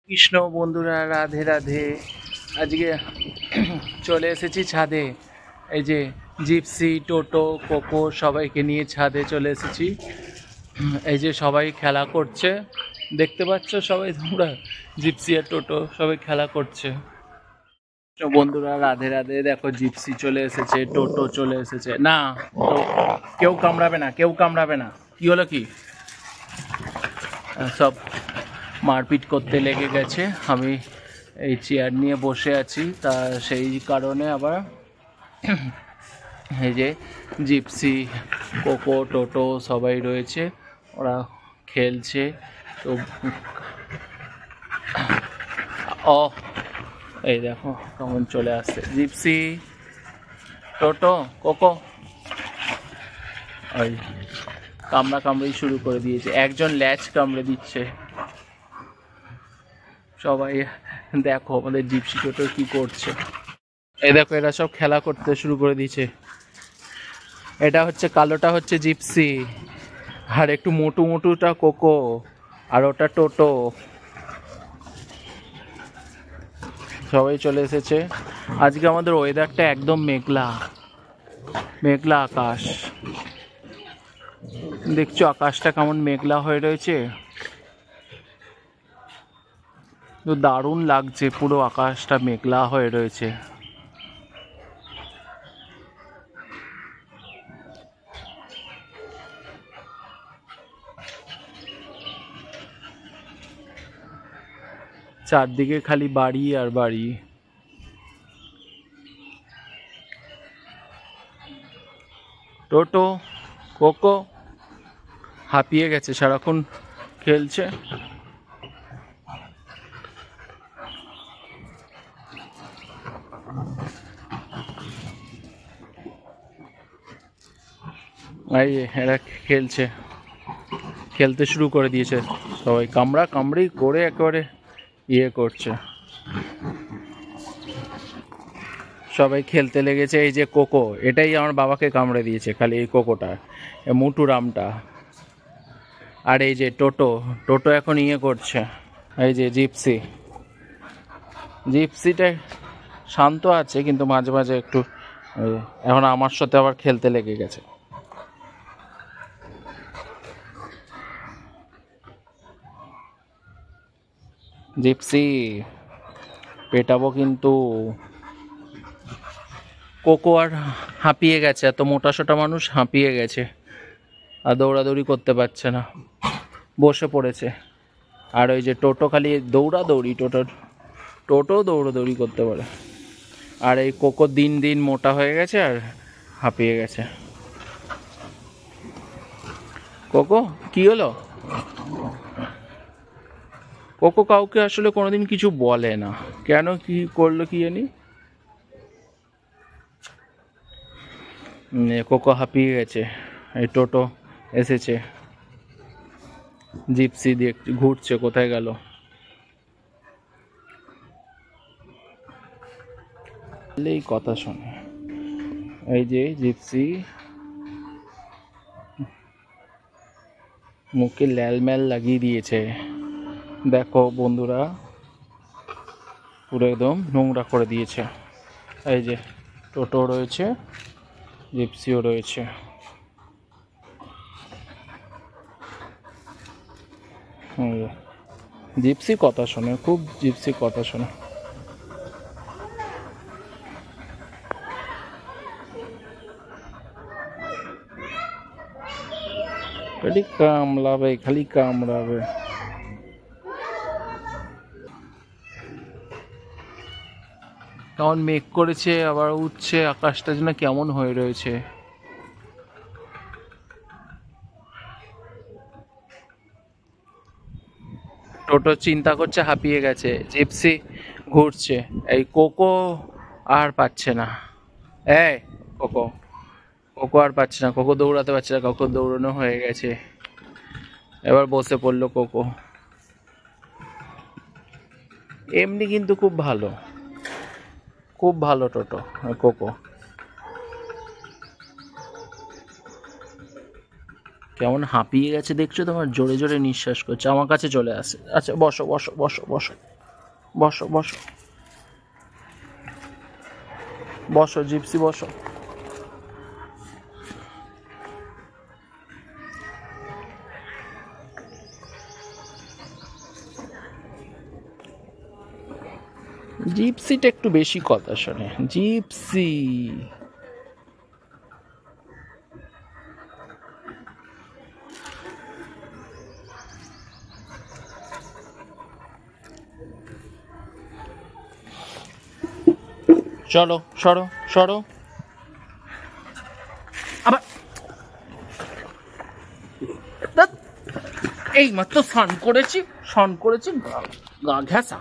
কৃষ্ণ বন্ধুরা, রাধে রাধে। আজকে চলে এসেছি ছাদে। এই যে জিপসি, টোটো, কোকো সবাইকে নিয়ে ছাদে চলে এসেছি। এই যে সবাই খেলা করছে, দেখতে পাচ্ছ সবাই তোমরা? জিপসি আর টোটো সবাই খেলা করছে। বন্ধুরা, রাধে রাধে। দেখো, জিপসি চলে এসেছে, টোটো চলে এসেছে। না, কেউ কামড়াবে না, কেউ কামড়াবে না। কি হলো কি? সব মারপিট করতে লেগে গেছে। আমি এই চেয়ার নিয়ে বসে আছি, তা সেই কারণে আবার এই যে জিপসি, কোকো, টোটো সবাই রয়েছে, ওরা খেলছে। তো এই দেখো কেমন চলে আসছে জিপসি, টোটো, কোকো। ওই কামড়া কামড়ি শুরু করে দিয়েছে, একজন ল্যাচ কামড়ে দিচ্ছে। সবাই দেখো আমাদের জিপসি, টোটো কি করছে। এই দেখো, এরা সব খেলা করতে শুরু করে দিয়েছে। এটা হচ্ছে কালোটা হচ্ছে জিপসি, আর একটু মোটু মোটুটা কোকো, আর ওটা টোটো। সবাই চলে এসেছে। আজকে আমাদের ওয়েদারটা একদম মেঘলা মেঘলা আকাশ। দেখছো আকাশটা কেমন মেঘলা হয়ে রয়েছে? তো দারুণ লাগছে, পুরো আকাশটা মেঘলা হয়ে রয়েছে। চারদিকে খালি বাড়ি আর বাড়ি। টোটো, কোকো হাঁপিয়ে গেছে, সারাক্ষণ খেলছে। এই এরা খেলছে, খেলতে শুরু করে দিয়েছে। সবাই কামড়া কামড়ি করে একেবারে ইয়ে করছে। সবাই খেলতে লেগেছে। এই যে কোকো, এটাই আমার বাবাকে কামড়ে দিয়েছে, খালি এই কোকোটা, মুটুরামটা। আর এই যে টোটো, টোটো এখন ইয়ে করছে। এই যে জিপসি, জিপসিটা শান্ত আছে, কিন্তু মাঝে মাঝে একটু এখন আমার সাথে আবার খেলতে লেগে গেছে। জিপসি পেটাবো কিন্তু। কোকো আর হাঁপিয়ে গেছে, এত মোটা সোটা মানুষ হাঁপিয়ে গেছে, আর দৌড়াদৌড়ি করতে পারছে না, বসে পড়েছে। আর ওই যে টোটো খালি দৌড়াদৌড়ি, টোটো দৌড়াদৌড়ি করতে পারে। আর এই কোকো দিন দিন মোটা হয়ে গেছে আর হাঁপিয়ে গেছে। কোকো কি হলো? কোকো কাউকে আসলে কোনোদিন কিছু বলে না, কেন কি করলো কি জানি। কোকো হাঁপিয়ে গেছে। এই টোটো এসেছে, জিপসি দিয়ে ঘুরছে, কোথায় গেল? এই কথা শোনে। এই যে জিপসি মুখে ল্যালম্যাল লাগিয়ে দিয়েছে। দেখো বন্ধুরা, পুরো একদম নোংরা করে দিয়েছে। এই যে টোটো রয়েছে, জিপসিও রয়েছে। জিপসি কথা শোনে, খুব জিপসি কথা শোনে। খালি কামড়াবে, খালি কামড়াবে। কেমন মেঘ করেছে, আবার উঠছে, আকাশটা যেন কেমন হয়ে রয়েছে। টোটো চিন্তা করছে, হাঁপিয়ে গেছে। জিপসি ঘুরছে। এই কোকো আর পাচ্ছে না। এই কোকো, কোকো আর পাচ্ছে না, কোকো দৌড়াতে পারছে না, কোকো দৌড়ানো হয়ে গেছে। এবার বসে পড়লো কোকো। এমনি কিন্তু খুব ভালো, খুব ভালো টোটো, কোকো। কেমন হাঁপিয়ে গেছে দেখছো? তোমার জোরে জোরে নিঃশ্বাস করছে, আমার কাছে চলে আসে। আচ্ছা বসো বসো বসো বসো। বসো বসো বসো জিপসি বসো। জিপসিটা একটু বেশি কথা শোনে। জিপসি চলো সরো সরো। আবার এই মাত্র স্নান করেছি গা ঘেঁষা।